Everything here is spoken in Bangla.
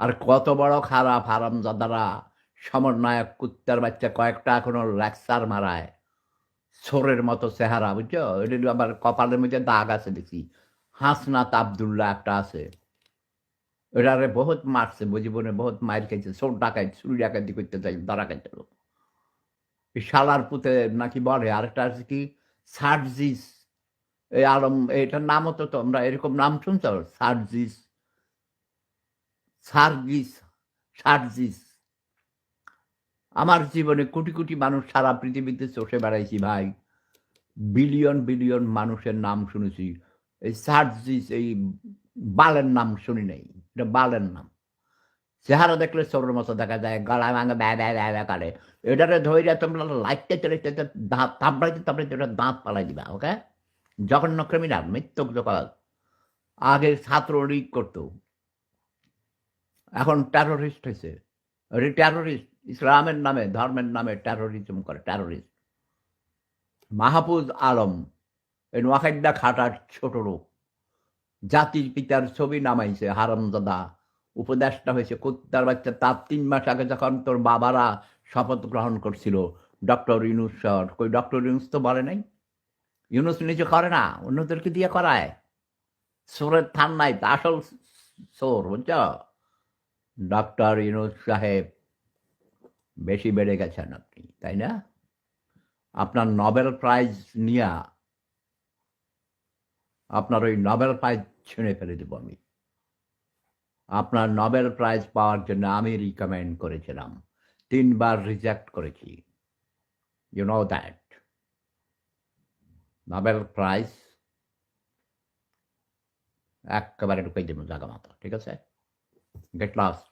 আর কত বড় খারাপ হারামজাদারা, সমন্বয়ক কুত্তার বাচ্চা কয়েকটা এখনো লেকচার মারায়, ছোরের মতো চেহারা, বুঝছো? এটা আবার কপালের মধ্যে দাগ আছে দেখি। হাসনাত আবদুল্লাহ একটা আছে, এটারে বহুত মারছে, জীবনে বহুত মাইর খাইছে, চোর ডাকাই চুরি ডাকাতি করতে চাই, ধরা খাইছিল। এই শালার পুতে নাকি বলে। আরেকটা আছে কি, সার্জিস, এই আলম, এটার নামও তো তোমরা এরকম নাম শুনছো, সার্জিস, সার্গিস, সার্জিস। আমার জীবনে কোটি কোটি মানুষ সারা পৃথিবীতে চষে বেড়াইছি ভাই, বিলিয়ন বিলিয়ন মানুষের নাম শুনেছি। এই সার্জিস, এই বালের নাম শুনি নাই। এটা বালের নাম। চেহারা দেখলে চোরের মতো দেখা যায়, গলা ভাঙে ব্যা ব্যা ব্যা ব্যা করে। এটারে ধইরা তোমরা লাইটতে চলে দাঁত থাপড়াইতে থাপড়াইতে এটা দাঁত ফালাই দিবা, ওকে? জঘন্য ক্রিমিনাল, মৃত্যুক জগৎ। আগে ছাত্রলীগ করতো, এখন টেরোরিস্ট হয়েছে। টেরোরিস্ট, ইসলামের নামে ধর্মের নামে টেরোরিজম করে, টেরোরিস্ট। মাহফুজ আলম, এই নোয়াখাইডা খাটার ছোট লোক, জাতির পিতার ছবি নামাইছে হারামজাদা। উপদেশটা হয়েছে কুত্তার বাচ্চা। তার ৩ মাস আগে যখন তোর বাবারা শপথ গ্রহণ করছিল ডক্টর ইউনুস স্যার, কই ডক্টর ইউনুস তো বলে নাই। ইউনুস নিজে করে না, অন্যদেরকে দিয়ে করায়। চোরের থান নাই, তা আসল চোর, বুঝছ? ডক্টর ইউনুস সাহেব বেশি বেড়ে গেছেন আপনি, তাই না? আপনার নোবেল প্রাইজ নিয়া আপনার ওই নোবেল প্রাইজ ছিঁড়ে ফেলে দেব আমি। আপনার নোবেল প্রাইজ পাওয়ার জন্য আমি রিকমেন্ড করেছিলাম, ৩ বার রিজেক্ট করেছি। You know that. Nobel prize একেবারে ঢুকাই দেবো জায়গা মতো, ঠিক আছে? Get lost.